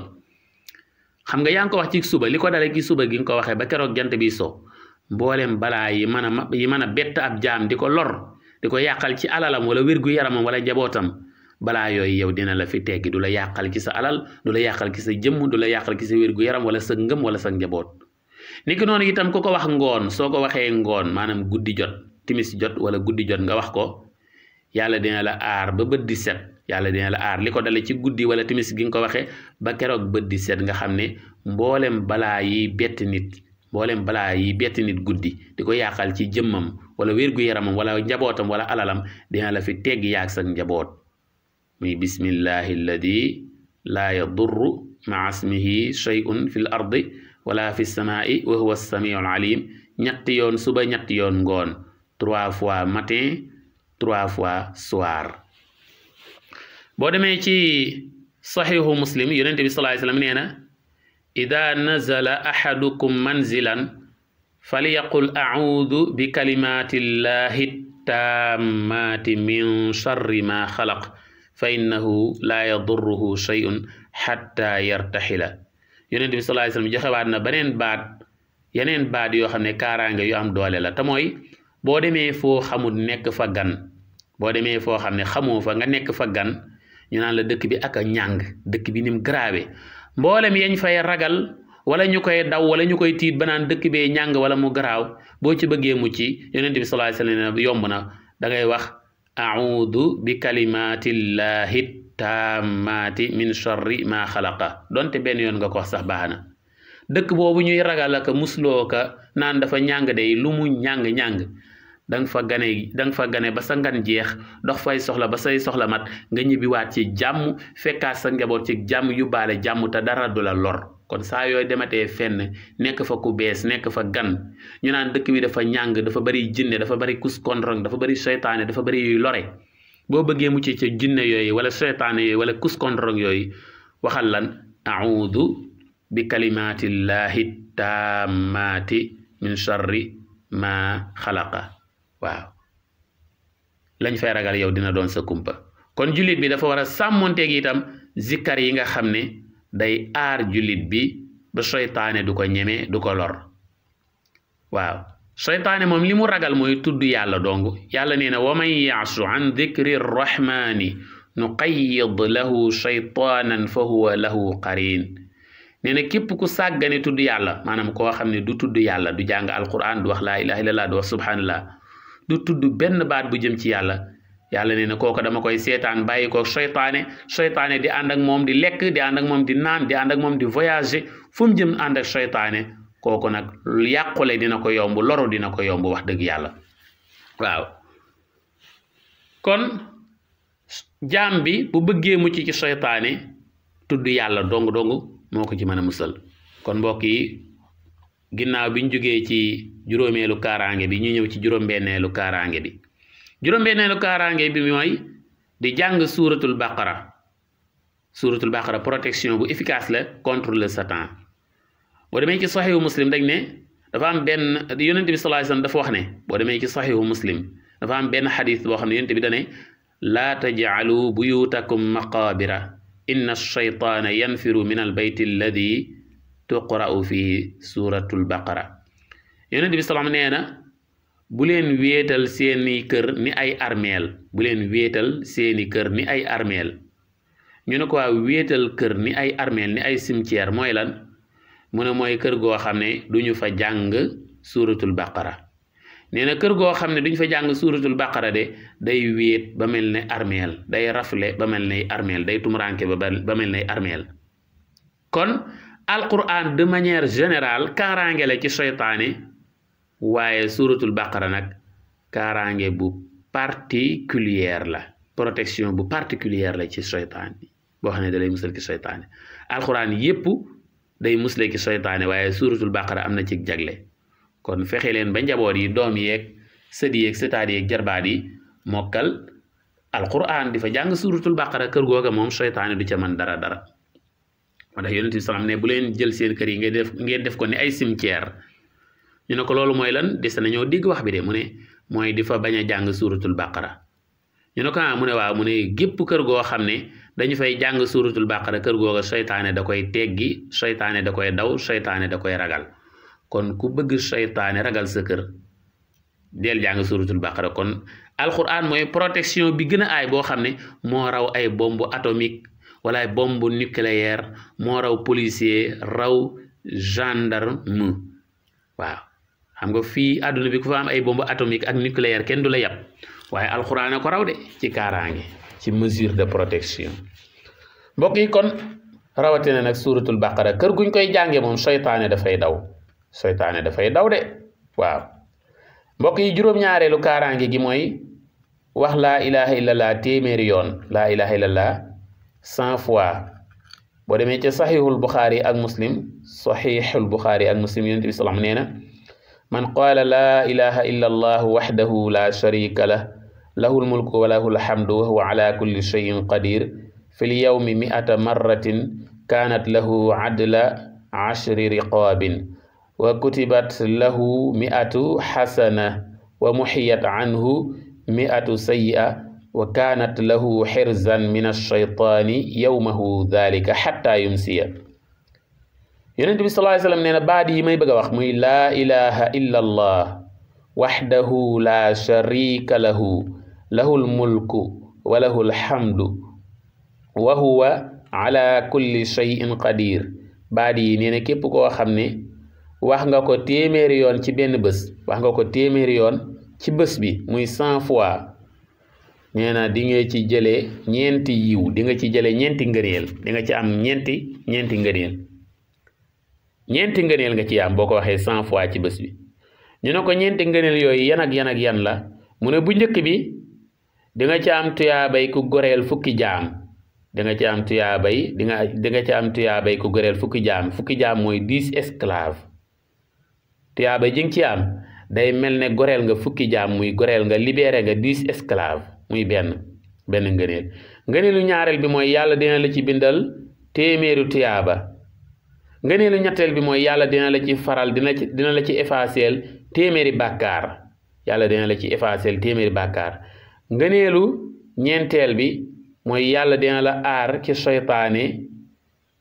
[SPEAKER 1] xam nga yaa ngi ko wax ci suba li ko dale ci suba gi nga ko waxee ba keroog jant bi so, mboolem balaa yi mën a bett ab jaam di ko lor di ko yàqal ci alalam wala wérgu yaramam wala njabootam, balaa yooyu yow dina la fi teggi, du la yàqal ci sa alal, du la yàqal ci sa jëmm, du la yàqal ci sa wérgu yaram wala sa ngëm wala sa njaboot. niki noonu itam ku ko wax ngoon, soo ko waxee ngoon maanaam guddi jot, timis jot wala guddi jot nga wax ko, yàlla dina la aar ba bët di set, yàlla dina la aar li ko dale ci guddi wala timis gi nga ko waxee ba keroog bët di set, nga xam ne mboolem balaa yi bett nit guddi di ko yàqal ci jëmmam wala wérgu yaramam wala njabootam wala alalam, dina la fi teggi yaag sa njaboot. muy bismillahi alladi laa yadurru ma'a ismihi shay'un fil ardi wala fi samaa'i wa huwa as-sami'ul alim. ñetti yoon suba, ñetti yoon ngoon, 3 fois matin, 3 fois soir. boo demee ci saxiixu muslim yonent bi sallallahu alayhi wasallam nee na ida nazala ahadukum manzilan falyaqul a'uudu bi kalimatillahi tammati min sharri ma xalaq fa innahu laa yadurruhu shay'un hatta yartaxila. yonent bi sallallahu alayhi wasallam joxewaat na yeneen baat yoo xam ne kaaraange yu am doole la, te mooy boo demee foo xamul nekk fa gan, boo demee foo xam ne xamoo fa nga nekk fa gan, ñu naan la dëkk bi ak a ñàng, dëkk bi nim grave, mboolem yañ fay ragal wala ñu koy daw wala ñu koy tiit ba naan dëkk bee ñàng wala mu garaaw, boo ci bëggee mucc yonent bi sallallahu alayhi wasallam yomb na, da ngay wax a'uudu bi kalimatillahi taammaati min sharri ma xalaqa. donte benn yoon nga ko wax sax baax na. dëkk boobu ñuy ragal ak musloo ka naan dafa ñàng day lu mu ñàng-ñàng danga fa gane ba sa ngan jeex, dox fay soxla ba say soxla mat, nga ñibbiwaat ci jàmm, fekkaat sa njaboot ci jàmm, yóbbaale jàmm te dara du la lor. kon saa yooy dematee fenn nekk fa ku bees, nekk fa gan, ñu naan dëkk bi dafa ñàng, dafa bari jinne, dafa bari kus kondrong, dafa bari seytaane, dafa bari yuy lore, boo bëggee mucc ci jinne yooyu wala seytaane yooyu wala kus kondrong yooyu, waxal lan a'uudu bi kalimatillahi taammaati min sharri ma xalaqa. waaw lañ fay ragal yow dina doon sa kumpa. kon jullit bi dafa war a sàmmonteeg itam zikkar yi nga xam ne day aar jullit bi ba seytaane du ko ñeme, du ko lor. waaw seytaane moom li mu ragal mooy tudd yàlla dong. yàlla nee na wa man ya'shu an dhikri rrahmani nuqayyid lahu shaytanan fa huwa lahu qarin. nee na képp ku sàggane tudd yàlla, maanaam koo xam ne du tudd yàlla, du jàng alquran, du wax laa ilaha illallah, du wax subhanallah, du tudd benn baat bu jëm ci yàlla, yàlla nee na kooku dama koy seetaan bàyyi ko seytaane di ànd ak moom di lekk, di ànd ak moom di naan, di ànd ak moom di voyager, fu mu jëm ànd ak seytaane. kooku nag yàqule dina ko yomb, loru dina ko yomb, wax dëgg yàlla. waaw kon jaam bi bu bëggee mucc ci seytaane, tudd yàlla dong moo ko ci mën a musal. kon mbokk yi, ginnaaw bi ñu jógee ci juróomeelu kaaraange bi, ñu ñëw ci juróom-benneelu kaaraange bi. juróom-benneelu kaaraange bi mooy di jàng suuratul baqara. suuratul baqara protection bu efficace la contre le satan. boo demee ci saxihu muslim dañ ne dafa am benn yonent bi sallallahu alayhi wasallam dafa wax ne, boo demee ci saxihu muslim dafa am benn xadis boo xam ne yonent bi dane laa taj'alu buyutakum maqaabira inna ash-shaytaana yanfiru min al-bayti alladi tuqra'u fihi suuratul baqara. yonent bi salaam nee na bu leen wéetal seeni kër ni ay armeel, bu leen wéetal seeni kër ni ay armeel. ñu ne ko waa wéetal kër ni ay armeel ni ay cimetière mooy lan mu ne mooy kër goo xam ne duñu fa jàng suuratul baqara nee na kër goo xam ne duñu fa jàng suuratul baqara de day wéet ba mel ne armeel day rafle ba mel ne armeel day tumuranke ba mel ne armeel kon alquran de manière générale kaaraange la ci seytaane waaye suuratul baqara nag kaaraange bu particulière la protection bu particulière la ci seytaane boo xam ne da lay musal ci seytaane alquran yépp day musle ci seytaane waaye suuratul baqara am na ci jagle kon fexe leen ba njaboot yi doom yeeg sët yeeg sëtaat yeeg jarbaat yi mokkal alquran di fa jàng suuratul baqara kër googa moom seytaane du ca man dara moo tax yonent bi salaam ne bu leen jël seen kër yi ngeen def ko ni ay cimetière ñu ne ko loolu mooy lan des nañoo dégg wax bi de mu ne mooy di fa bañ a jàng suuratul baqara ñu ne ko mu ne waaw mu ne gépp kër goo xam ne dañu fay jàng suuratul baqara kër googa seytaane da koy teggi seytaane da koy daw seytaane da koy ragal kon ku bëgg seytaane ragal sa kër del jàng suuratul baqara kon alquran mooy protection bi gën a aay boo xam ne moo raw ay bombe atomique wala ay bombe nucléaire moo raw policier raw gendarme waaw xam nga fii àdduna bi ku fa am ay bombe atomique ak nucléaire kenn du la yab waaye alquran a ko raw de ci kaaraange ci mesure de protection mbokk yi kon rawatina nag suuratul baqara kër guñ koy jànge moom seytaane dafay daw de waaw mbokk yi juróom-ñaareelu kaaraange gi mooy wax laa ilaha illallah téeméeri yoon laa ilaha illallah 100 fois boo demee ca saxiixul buxaari ak muslim yonent bi salaam nee na man qaala laa ilaha illallah waxdahu la sharika lah lahul mulku wa lahul hamdu wa huwa ala kulli shay'in qadir fil yawmi 100 marratin kaanat lahu adla 10 riqaabin wa kutibat lahu 100 xasana wa muxiyat anhu 100 sayyi'a wa kaanat lahu xirzan min alcheytaani yowmahu dalika xatta yumsiya yonent bi sallallahu alayhi wa sallam nee na baat yi may bëgg a wax muy laa ilaha illa allah waxdahu la sharika lahu lahul mulku wa lahul hamdu wa huwa ala kulli shay'in qadir baat yi nee na képp koo xam ne wax nga ko téeméeri yoon ci benn bés wax nga ko téeméeri yoon ci bés bi muy 100 fois nee na di nga ci jëlee ñeenti yiw di nga ci jëlee ñeenti ngëneel di nga ci am ñeenti ngëneel nga ci am boo ko waxee 100 fois ci bés bi ñu ne ko ñeenti ngëneel yooyu yan ak yan la mu ne bu njëkk bi di nga ci am tuyaabay ku goreel fukki jaam di nga ci am tuyaabay ku goreel fukki jaam mooy 10 esclaves tuyaabay ji nga ci am day mel ne goreel nga fukki jaam muy goreel nga libéré nga 10 esclaves muy benn ngëneelu ñaareel bi mooy yàlla dina la ci bindal téeméeru tuyaaba ngëneelu ñetteel bi mooy yàlla dina la ci faral dina la ci effacer téeméeri bàkkaar yàlla dina la ci effacer téeméeri bàkkaar ngëneelu ñeenteel bi mooy yàlla dina la aar ci seytaane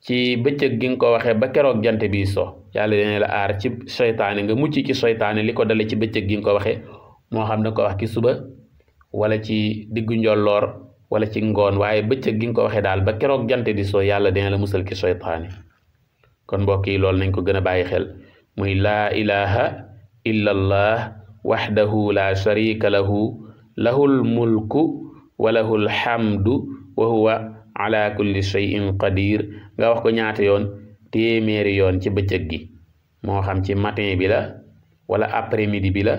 [SPEAKER 1] ci bëccëg gi nga ko waxee ba keroog jant bi so yàlla dina la aar ci seytaane nga mucc ci seytaane li ko dale ci bëccëg gi nga ko waxee moo xam ne ko wax ci suba wala ci diggu njolloor wala ci ngoon waaye bëccëg gi nga ko waxee daal ba keroog jant di soo yàlla dina la musal ci seytaane kon mbokk yi loolu nañ ko gën a bàyyi xel muy laa ilaha illa allah waxdahu la sharika lahu lahul mulku wa lahul hamdu wa huwa ala kulli shay'in qadir nga wax ko ñaata yoon téeméeri yoon ci bëccëg gi moo xam ci matin bi la wala après midi bi la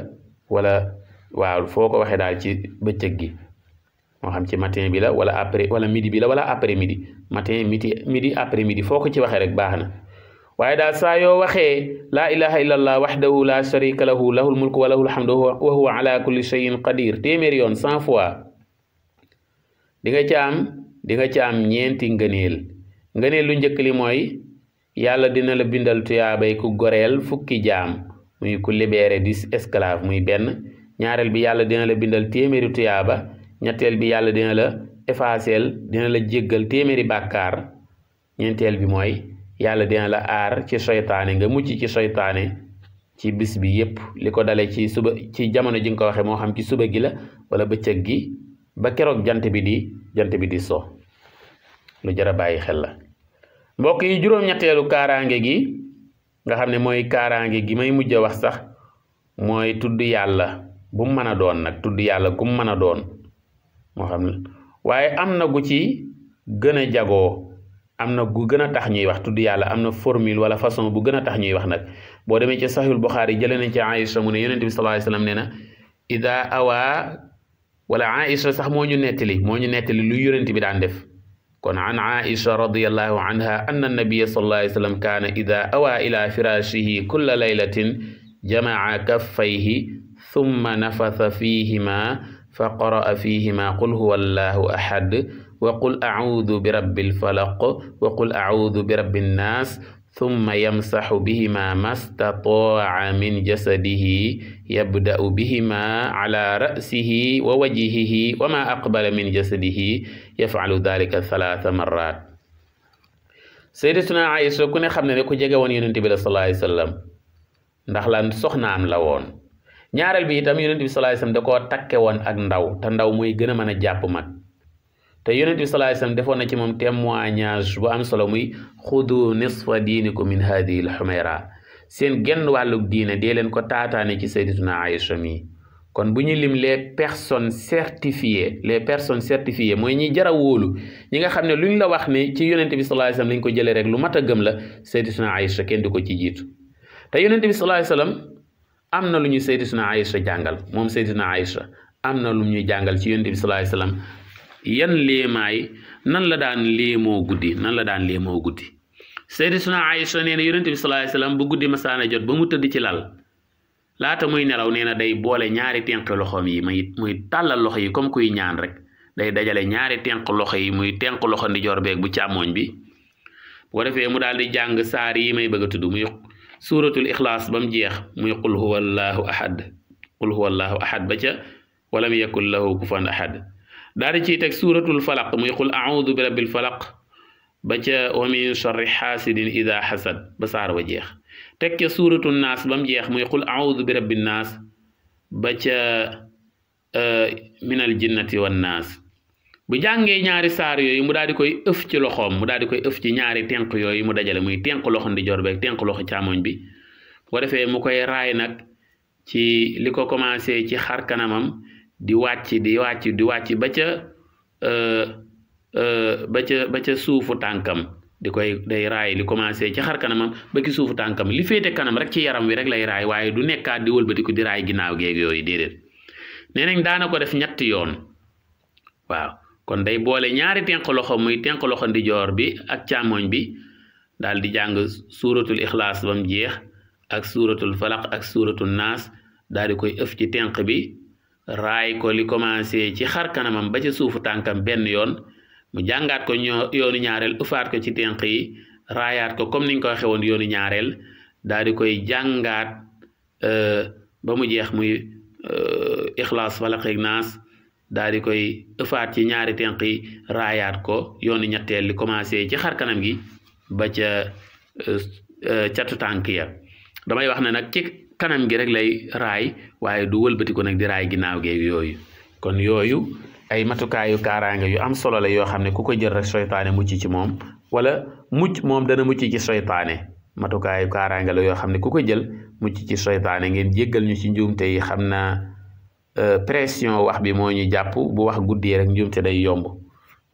[SPEAKER 1] wala waaw foo ko waxee daal ci bëccëg gi moo xam ci matin bi la wala après wala midi bi la wala après midi matin midi après midi foo ko ci waxee rek baax na waaye daal saa yoo waxee laa ilaha illa allah waxdahu la sharika lahu lahul mulku wa lahul hamdu wa huwa ala kulli shay'in qadir téeméeri yoon 100 fois di nga ci am ñeenti ngëneel lu njëkk li mooy yàlla dina la bindal tuyaabay ku goreel fukki jaam muy ku libéré 10 esclaves muy benn ñaareel bi yàlla dina la bindal téeméeri tuyaaba ñetteel bi yàlla dina la effacer dina la jéggal téeméeri bàkkaar ñeenteel bi mooy yàlla dina la aar ci seytaane nga mucc ci seytaane ci bis bi yépp li ko dale ci suba ci jamono ji nga ko waxee moo xam ci suba gi la wala bëccëg gi ba keroog jant bi di so lu jar a bàyyi xel la mbokk yi juróom-ñetteelu kaaraange gi nga xam ne mooy kaaraange gi may mujj a wax sax mooy tudd yàlla bu mu mën a doon nag tudd yàlla gu mu mën a doon moo xam ne waaye am na gu ci gën a jagoo am na gu gën a tax ñuy wax tudd yàlla am na formule wala façon bu gën a tax ñuy wax nag boo demee ci Sahihul Bukhari jëlee nañ ci Aïcha mu ne yonent bi sallallahu alayhi wasallam nee na ida awaa wala Aïcha sax moo ñu nettali lu yonent bi daan def kon an Aïcha radiyallahu anha anna an-nabiyya sallallahu alayhi wasallam kaana ida awaa ila firashihi kulla laylatin jamaa kaffayhi thumma nafatha fihima fa qara'a fihima qul huwa allahu ahad wa qul a'udhu bi rabbil falaq wa qul a'udhu bi rabbin nas thumma yamsahu bihima mastata'a min jasadihi yabda'u bihima ala ra'sihi wa wajhihi wa ma aqbala min jasadihi yaf'alu dhalika 3 marrat. Sayyidatuna Aïcha ku ne xam ne ku jege woon Yonent bi sallallahu alayhi wasallam ndax lan soxnaam la woon ñaareel bi itam Yonent bi sallallahu alayhi wasallam da koo takke woon ak ndaw te ndaw muy gën a mën a jàpp mag te Yonent bi sallallahu alayhi wasallam defoon na ci moom témoignage bu am solo muy xudu nisfa diinikum min hadihi al-humayra seen genn wàllug diine dee leen ko taataane ci Sayyidatuna Aïcha mi kon bu ñu lim les personnes certifiées mooy ñi jara wóolu ñi nga xam ne luñ la wax ne ci Yonent bi sallallahu alayhi wasallam lañ ko jëlee rek lu mat a gëm la Sayyidatuna Aïcha kenn du ko ci jiitu te Yonent bi sallallahu alayhi wasallam am na lu ñu Sayyidatuna Aïcha jàngal moom Sayyidatuna Aïcha am na lu ñuy jàngal ci Yonent bi sallallahu alayhi wasallam yan léemaay nan la daan léemoo guddi Sayyidatuna Aïcha nee na Yonent bi sallallahu alayhi wasallam bu guddi masaana jot ba mu tëdd ci lal laata muy nelaw nee na day boole ñaari tenq loxoom yi muy tàllal loxo yi comme kuy ñaan rek day dajale ñaari tenq loxo yi muy tenq loxo ndijoor beeg bu càmmooñ bi bu ko defee mu daal di jàng saar yi may bëgg a tudd muy suuratul ixlaas ba mu jeex muy qul huwa allahu ahad ba ca walam yakun lahu kufuwan ahad daal di ciy teg suuratul falaq muy qul a'udhu bi rabbil falaq ba ca wa min sharri xaasidin ida xasad ba saar ba jeex teg ca suuratul naas ba mu jeex muy qul a'udhu bi rabbin naas ba ca minal jinnati wan naas bu jàngee ñaari saar yooyu mu daal di koy ëf ci loxoom mu daal di koy ëf ci ñaari tenq yooyu mu dajale muy tenq loxo ndijoor beeg tenq loxo càmmoñ bi bu ko defee mu koy raay nag ci li ko commencé ci xar kanamam di wàcc ba ca suufu tànkam day raay li commencé ci xar kanamam ba ki suufu tànkam li féete kanam rek ci yaram wi rek lay raay waaye du nekkaat di wëlbatiku di raay ginnaaw geeg yooyu déedéet nee nañ daana ko def ñetti yoon waaw kon day boole ñaari tenq loxo muy tenq loxo ndijoor bi ak càmmoñ bi daal di jàng suuratul ixlaas ba mu jeex ak suuratul falaq ak suuratul naas daal di koy ëf ci tenq bi raay ko li commencé ci xar kanamam ba ca suufu tànkam benn yoon mu jàngaat ko yoonu ñaareel ëffaat ko ci tenq yi raayaat ko comme niñ ko waxee woon yoonu ñaareel daal di koy jàngaat ba mu jeex muy ixlaas falaq ak naas daal di koy ëffaat ci ñaari tenq yi raayaat ko yoonu ñetteel li commencé ci xar kanam gi ba ca catu tànk ya damay wax ne nag ci kanam gi rek lay raay waaye du wëlbati ko nag di raay ginnaaw geeg yooyu kon yooyu ay matukaayu kaaraange yu am solo la yoo xam ne ku ko jël rek seytaane mucc ci moom wala moom dana mucc ci seytaane matukaayu kaaraange la yoo xam ne ku ko jël mucc ci seytaane ngeen jéggal ñu ci njuumte yi xam naa pression wax bi moo ñu jàpp bu wax guddee rek njuumte day yomb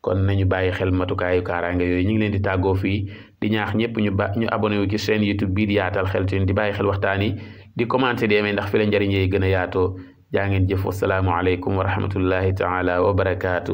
[SPEAKER 1] kon nañu bàyyi xel matukaayu kaaraange yooyu ñu ngi leen di tàggoo fii di ñaax ñëpp ñu abonné wu ci chaîne YouTube bii di Yaatal Xeltu di bàyyi xel waxtaan yi di commenter di amee ndax fi la njëriñ yi gën a yaatoo jaa ngeen jëf wasalaamu aleykum wa rahmatullahi taala wa barakaatu